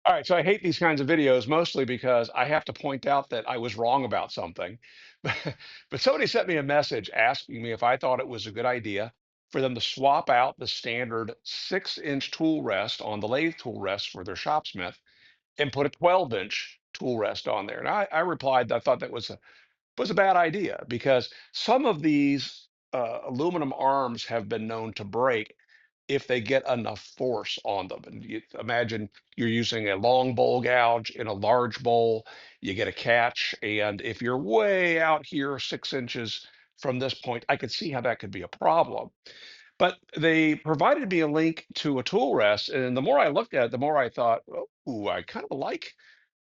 All right, so I hate these kinds of videos mostly because I have to point out that I was wrong about something. But somebody sent me a message asking me if I thought it was a good idea for them to swap out the standard 6-inch tool rest on the lathe tool rest for their Shopsmith and put a 12-inch tool rest on there. And I replied that I thought that was a bad idea because some of these aluminum arms have been known to break if they get enough force on them. And you imagine you're using a long bowl gouge in a large bowl, you get a catch, and if you're way out here 6 inches from this point, I could see how that could be a problem. But they provided me a link to a tool rest, and the more I looked at it, the more I thought, oh, I kind of like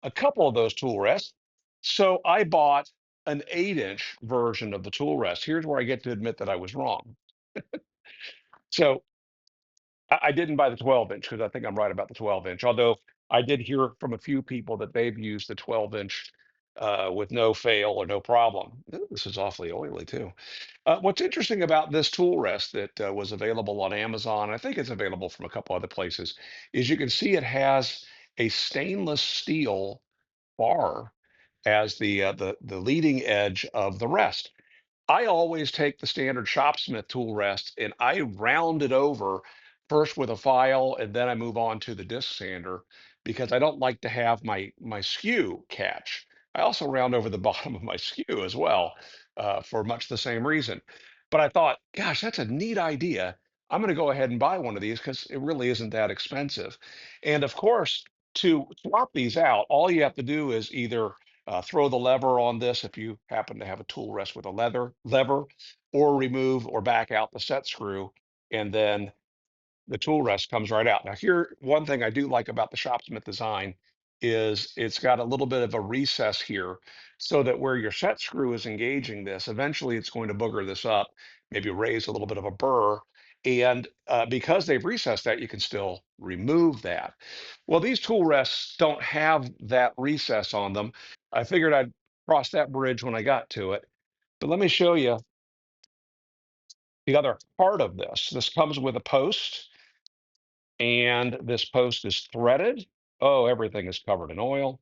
a couple of those tool rests. So I bought an 8-inch version of the tool rest. Here's where I get to admit that I was wrong. So I didn't buy the 12-inch because I think I'm right about the 12-inch. Although I did hear from a few people that they've used the 12-inch with no fail or no problem. Ooh, this is awfully oily too. What's interesting about this tool rest that was available on Amazon, I think it's available from a couple other places, is you can see it has a stainless steel bar as the leading edge of the rest. I always take the standard Shopsmith tool rest and I round it over first with a file and then I move on to the disc sander because I don't like to have my skew catch. I also round over the bottom of my skew as well for much the same reason. But I thought, gosh, that's a neat idea. I'm going to go ahead and buy one of these because it really isn't that expensive. And of course, to swap these out, all you have to do is either throw the lever on this if you happen to have a tool rest with a lever, or remove or back out the set screw, and then the tool rest comes right out. Now, here, one thing I do like about the Shopsmith design is it's got a little bit of a recess here so that where your set screw is engaging this, eventually it's going to booger this up, maybe raise a little bit of a burr. And because they've recessed that, you can still remove that. Well, these tool rests don't have that recess on them. I figured I'd cross that bridge when I got to it. But let me show you the other part of this. This comes with a post and this post is threaded. Oh, everything is covered in oil.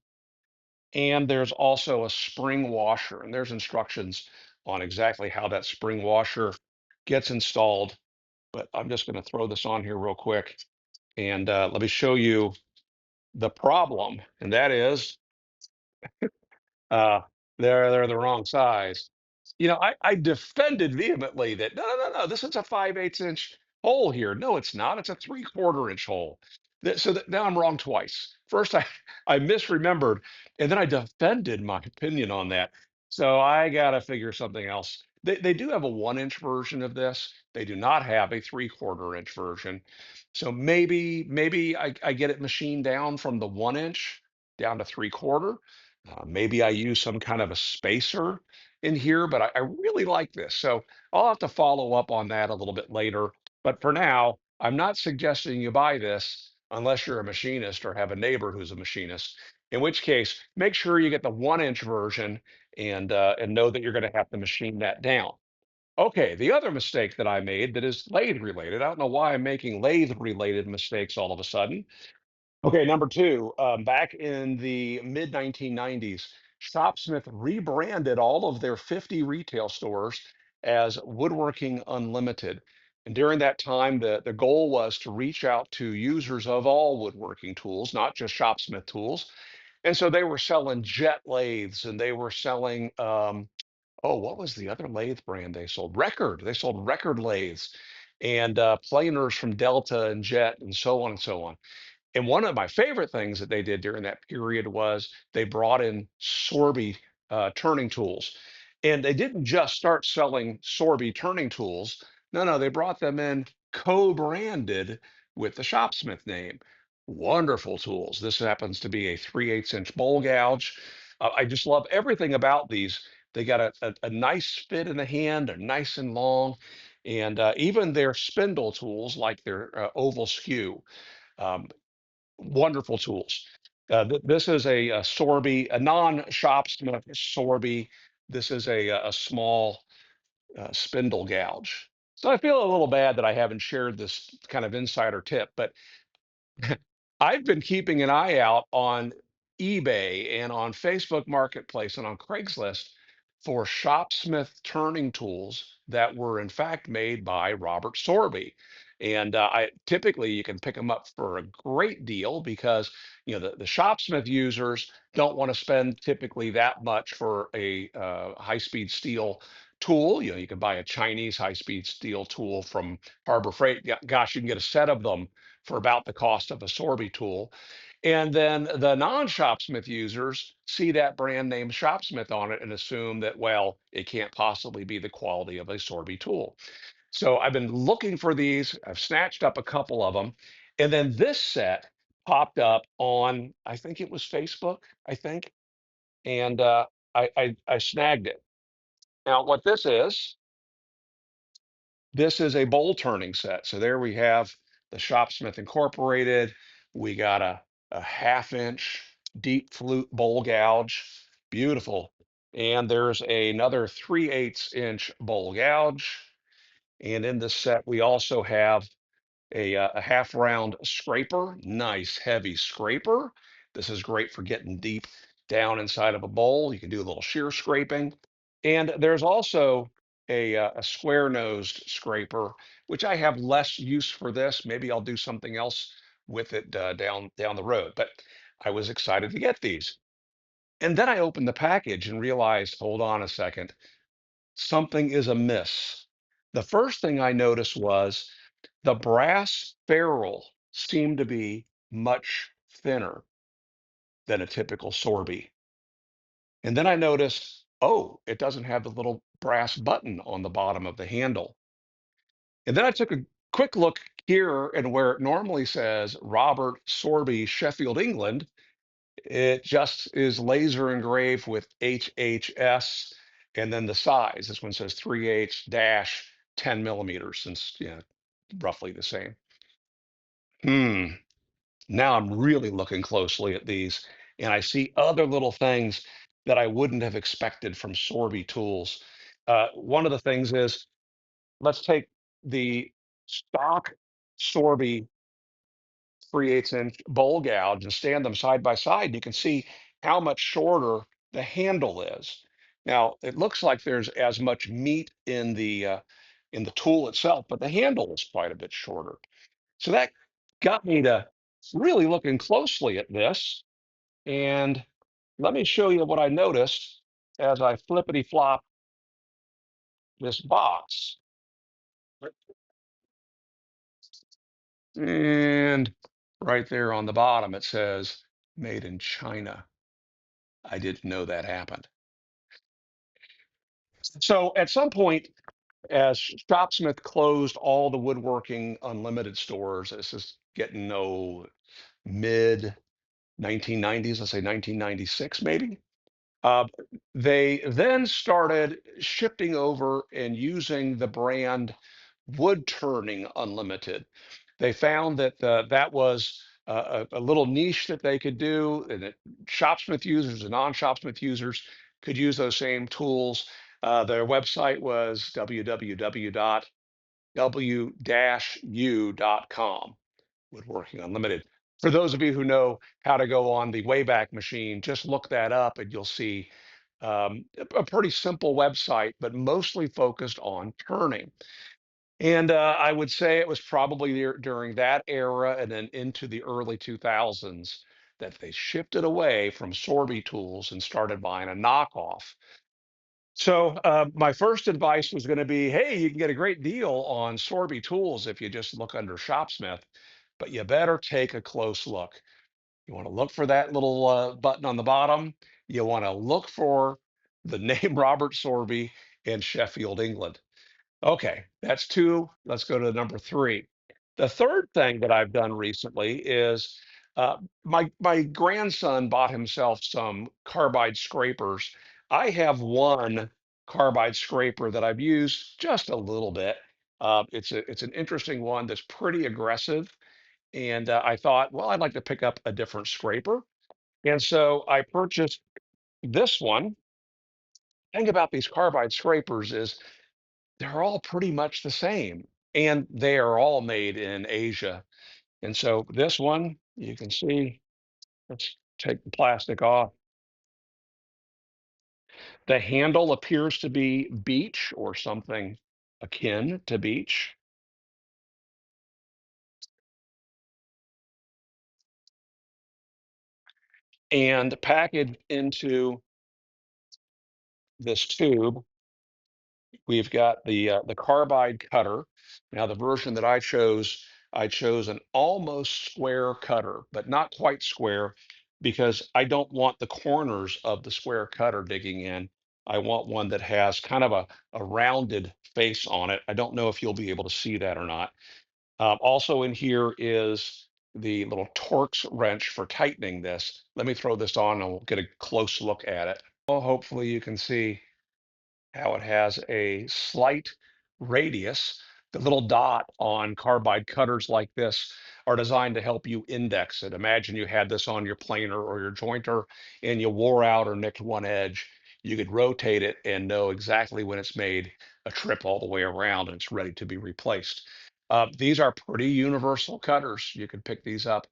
And there's also a spring washer, and there's instructions on exactly how that spring washer gets installed. But I'm just going to throw this on here real quick, and let me show you the problem, and that is uh, they're the wrong size. I defended vehemently that no, this is a 5/8 inch hole here. No, it's not. It's a 3/4 inch hole. Now I'm wrong twice. First, I misremembered, and then I defended my opinion on that. So I gotta figure something else. They do have a 1-inch version of this. They do not have a 3/4 inch version. So maybe I get it machined down from the 1 inch down to 3/4. Maybe I use some kind of a spacer in here, but I really like this. So I'll have to follow up on that a little bit later. But for now, I'm not suggesting you buy this unless you're a machinist or have a neighbor who's a machinist, in which case, make sure you get the 1-inch version and know that you're going to have to machine that down. Okay, the other mistake that I made that is lathe related, I don't know why I'm making lathe related mistakes all of a sudden. Okay, number two, back in the mid 1990s, Shopsmith rebranded all of their 50 retail stores as Woodworking Unlimited. And during that time, the goal was to reach out to users of all woodworking tools, not just Shopsmith tools. And so they were selling jet lathes and they were selling, oh, what was the other lathe brand they sold? Record. They sold record lathes and planers from Delta and Jet and so on and so on. And one of my favorite things that they did during that period was they brought in Sorby turning tools. And they didn't just start selling Sorby turning tools. No, they brought them in co-branded with the Shopsmith name. Wonderful tools. This happens to be a 3/8 inch bowl gouge. I just love everything about these. They got a nice fit in the hand, they're nice and long, and even their spindle tools, like their oval skew. Um, Wonderful tools. This is a Sorby, a non-Shopsmith Sorby. This is a small spindle gouge. So I feel a little bad that I haven't shared this kind of insider tip, but I've been keeping an eye out on eBay and on Facebook Marketplace and on Craigslist for shopsmith turning tools that were in fact made by Robert Sorby. And I typically you can pick them up for a great deal because the shopsmith users don't want to spend typically that much for a high-speed steel tool. You can buy a Chinese high-speed steel tool from Harbor Freight. Gosh, you can get a set of them for about the cost of a Sorby tool. And then the non-Shopsmith users see that brand name Shopsmith on it and assume that, well, it can't possibly be the quality of a Sorby tool. So I've been looking for these. I've snatched up a couple of them. And then this set popped up on, I think it was Facebook, I think. And I snagged it. Now, what this is a bowl turning set. So there we have the Shopsmith Incorporated. We got a half-inch deep flute bowl gouge. Beautiful. And there's another 3/8 inch bowl gouge. And in this set, we also have a half round scraper, nice heavy scraper. This is great for getting deep down inside of a bowl. You can do a little shear scraping. And there's also a square nosed scraper, which I have less use for this. Maybe I'll do something else with it down the road. But I was excited to get these. And then I opened the package and realized, hold on a second, something is amiss. The first thing I noticed was the brass ferrule seemed to be much thinner than a typical Sorby. And then I noticed, oh, it doesn't have the little brass button on the bottom of the handle. And then I took a quick look here and where it normally says Robert Sorby, Sheffield, England, it just is laser engraved with HHS and then the size. This one says 3/8 dash 10 millimeters, since roughly the same. Hmm. Now I'm really looking closely at these, and I see other little things that I wouldn't have expected from Sorby Tools. One of the things is, let's take the stock Sorby 3/8 inch bowl gouge and stand them side by side. You can see how much shorter the handle is. Now, it looks like there's as much meat in the tool itself, but the handle is quite a bit shorter. So that got me to really looking closely at this. And let me show you what I noticed as I flippity flop this box. And right there on the bottom, it says made in China. I didn't know that happened. So at some point, as Shopsmith closed all the Woodworking Unlimited stores, this is getting no mid 1990s, let's say 1996 maybe. Uh, they then started shifting over and using the brand Woodturning Unlimited. They found that that was a little niche that they could do, and that Shopsmith users and non-Shopsmith users could use those same tools. Their website was www.w-u.com, Woodworking Unlimited. For those of you who know how to go on the Wayback Machine, just look that up and you'll see a pretty simple website, but mostly focused on turning. And I would say it was probably during that era and then into the early 2000s that they shifted away from Sorby tools and started buying a knockoff. So my first advice was going to be, hey, you can get a great deal on Sorby tools if you just look under Shopsmith, but you better take a close look. You want to look for that little button on the bottom. You want to look for the name Robert Sorby in Sheffield, England. Okay, that's two. Let's go to number three. The third thing that I've done recently is my grandson bought himself some carbide scrapers. I have one carbide scraper that I've used just a little bit. It's an interesting one that's pretty aggressive, and I thought, well, I'd like to pick up a different scraper, and so I purchased this one. Thing about these carbide scrapers is they're all pretty much the same, and they are all made in Asia. And so this one, you can see, let's take the plastic off. The handle appears to be beech or something akin to beech. And packaged into this tube, we've got the carbide cutter. Now, the version that I chose an almost square cutter, but not quite square, because I don't want the corners of the square cutter digging in. I want one that has kind of a rounded face on it. I don't know if you'll be able to see that or not. Also in here is the little Torx wrench for tightening this. Let me throw this on and we'll get a close look at it. Oh, hopefully you can see how it has a slight radius. The little dot on carbide cutters like this are designed to help you index it. Imagine you had this on your planer or your jointer and you wore out or nicked one edge. You could rotate it and know exactly when it's made a trip all the way around and it's ready to be replaced. These are pretty universal cutters. You can pick these up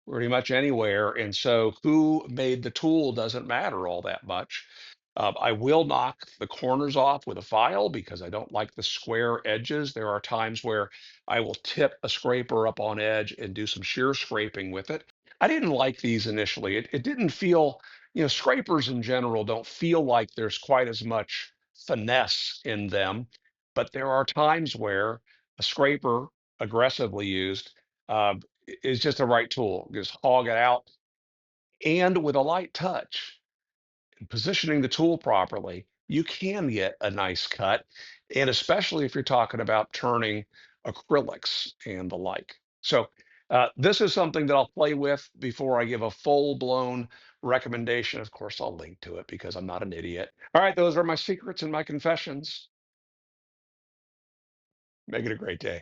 pretty much anywhere. And so who made the tool doesn't matter all that much. I will knock the corners off with a file because I don't like the square edges. There are times where I will tip a scraper up on edge and do some shear scraping with it. I didn't like these initially. It didn't feel, scrapers in general don't feel like there's quite as much finesse in them. But there are times where a scraper, aggressively used, is just the right tool. Just hog it out. And with a light touch, positioning the tool properly, you can get a nice cut. And especially if you're talking about turning acrylics and the like. So this is something that I'll play with before I give a full-blown recommendation. Of course, I'll link to it because I'm not an idiot. All right, those are my secrets and my confessions. Make it a great day.